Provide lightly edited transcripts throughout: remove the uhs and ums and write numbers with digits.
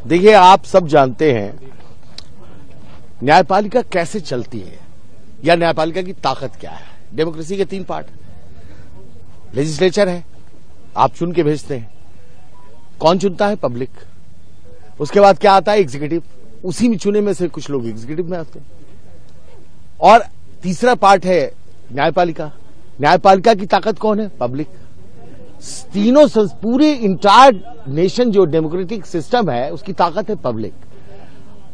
देखिए, आप सब जानते हैं न्यायपालिका कैसे चलती है या न्यायपालिका की ताकत क्या है। डेमोक्रेसी के 3 पार्ट, लेजिस्लेचर है, आप चुन के भेजते हैं, कौन चुनता है? पब्लिक। उसके बाद क्या आता है? एग्जीक्यूटिव, उसी में चुने में से कुछ लोग एग्जीक्यूटिव में आते हैं। और तीसरा पार्ट है न्यायपालिका। न्यायपालिका की ताकत कौन है? पब्लिक। तीनों पूरे इंटायर नेशन जो डेमोक्रेटिक सिस्टम है उसकी ताकत है पब्लिक।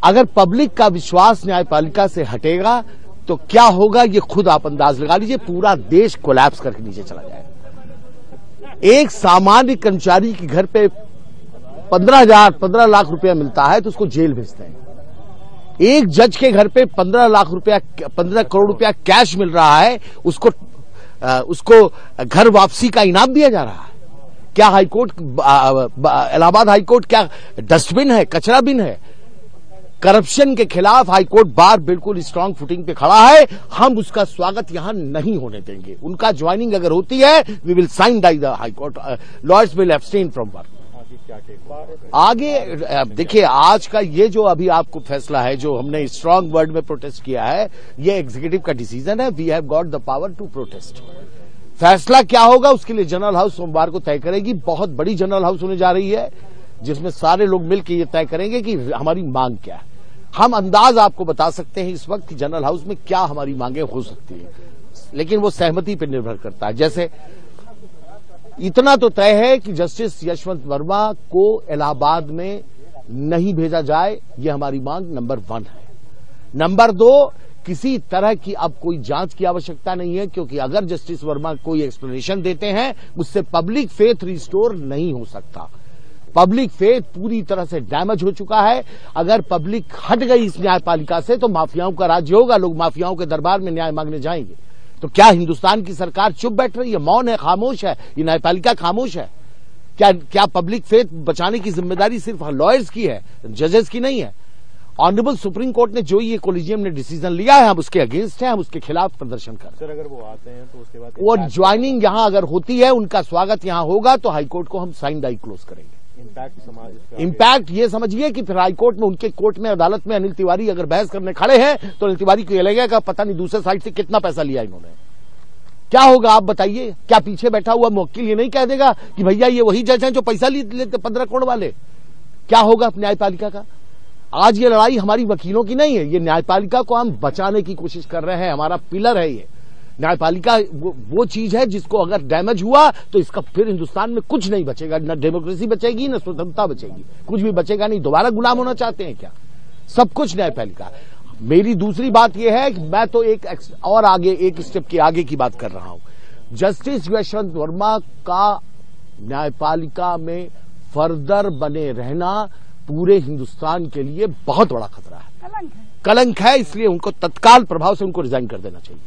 अगर पब्लिक का विश्वास न्यायपालिका से हटेगा तो क्या होगा ये खुद आप अंदाज लगा लीजिए। पूरा देश कोलैप्स करके नीचे चला जाएगा। एक सामान्य कर्मचारी के घर पे 15 लाख रुपया मिलता है तो उसको जेल भेजते हैं। एक जज के घर पे 15 करोड़ रुपया कैश मिल रहा है, उसको घर वापसी का इनाम दिया जा रहा है। क्या हाईकोर्ट, इलाहाबाद हाईकोर्ट क्या डस्टबिन है, कचरा बिन है? करप्शन के खिलाफ हाईकोर्ट बार बिल्कुल स्ट्रांग फुटिंग पे खड़ा है। हम उसका स्वागत यहां नहीं होने देंगे। उनका ज्वाइनिंग अगर होती है, we will sine die the high court, lawyers will abstain from work. आगे देखिए, आज का ये जो अभी आपको फैसला है, जो हमने स्ट्रांग वर्ड में प्रोटेस्ट किया है, ये एग्जीक्यूटिव का डिसीजन है। We have got the power to protest. फैसला क्या होगा उसके लिए जनरल हाउस सोमवार को तय करेगी। बहुत बड़ी जनरल हाउस होने जा रही है जिसमें सारे लोग मिलकर ये तय करेंगे कि हमारी मांग क्या है। हम अंदाज आपको बता सकते हैं इस वक्त कि जनरल हाउस में क्या हमारी मांगे हो सकती है, लेकिन वो सहमति पर निर्भर करता है। जैसे इतना तो तय है कि जस्टिस यशवंत वर्मा को इलाहाबाद में नहीं भेजा जाए, ये हमारी मांग नंबर 1 है। नंबर 2, किसी तरह की अब कोई जांच की आवश्यकता नहीं है, क्योंकि अगर जस्टिस वर्मा कोई एक्सप्लेनेशन देते हैं उससे पब्लिक फेथ रिस्टोर नहीं हो सकता। पब्लिक फेथ पूरी तरह से डैमेज हो चुका है। अगर पब्लिक हट गई इस न्यायपालिका से तो माफियाओं का राज्य होगा। लोग माफियाओं के दरबार में न्याय मांगने जाएंगे। तो क्या हिंदुस्तान की सरकार चुप बैठ रही है, मौन है, खामोश है? ये न्यायपालिका खामोश है? क्या पब्लिक फेथ बचाने की जिम्मेदारी सिर्फ लॉयर्स की है, जजेस की नहीं है? ऑनरेबल सुप्रीम कोर्ट ने जो ये कोलिजियम ने डिसीजन लिया है, हम उसके अगेंस्ट हैं, हम उसके खिलाफ प्रदर्शन कर रहे हैं। सर, अगर वो आते हैं तो उसके बाद वो ज्वाइनिंग यहां अगर होती है, उनका स्वागत यहां होगा तो हाईकोर्ट को हम साइन डाई क्लोज करेंगे। इम्पैक्ट ये समझिए कि फिर हाईकोर्ट में, उनके कोर्ट में, अदालत में अनिल तिवारी अगर बहस करने खड़े हैं तो अनिल तिवारी को यह लगेगा पता नहीं दूसरे साइड से कितना पैसा लिया इन्होंने। क्या होगा आप बताइए? क्या पीछे बैठा हुआ मुवक्किल ये नहीं कह देगा कि भैया ये वही जज हैं जो पैसा लेते 15 करोड़ वाले? क्या होगा न्यायपालिका का? आज ये लड़ाई हमारी वकीलों की नहीं है, ये न्यायपालिका को हम बचाने की कोशिश कर रहे हैं। हमारा पिलर है ये न्यायपालिका। वो चीज है जिसको अगर डैमेज हुआ तो इसका फिर हिंदुस्तान में कुछ नहीं बचेगा। न डेमोक्रेसी बचेगी, न स्वतंत्रता बचेगी, कुछ भी बचेगा नहीं। दोबारा गुलाम होना चाहते हैं क्या? सब कुछ न्यायपालिका। मेरी दूसरी बात यह है कि मैं तो एक स्टेप के आगे की बात कर रहा हूं। जस्टिस यशवंत वर्मा का न्यायपालिका में फर्दर बने रहना पूरे हिंदुस्तान के लिए बहुत बड़ा खतरा है, कलंक है। इसलिए उनको तत्काल प्रभाव से उनको रिजाइन कर देना चाहिए।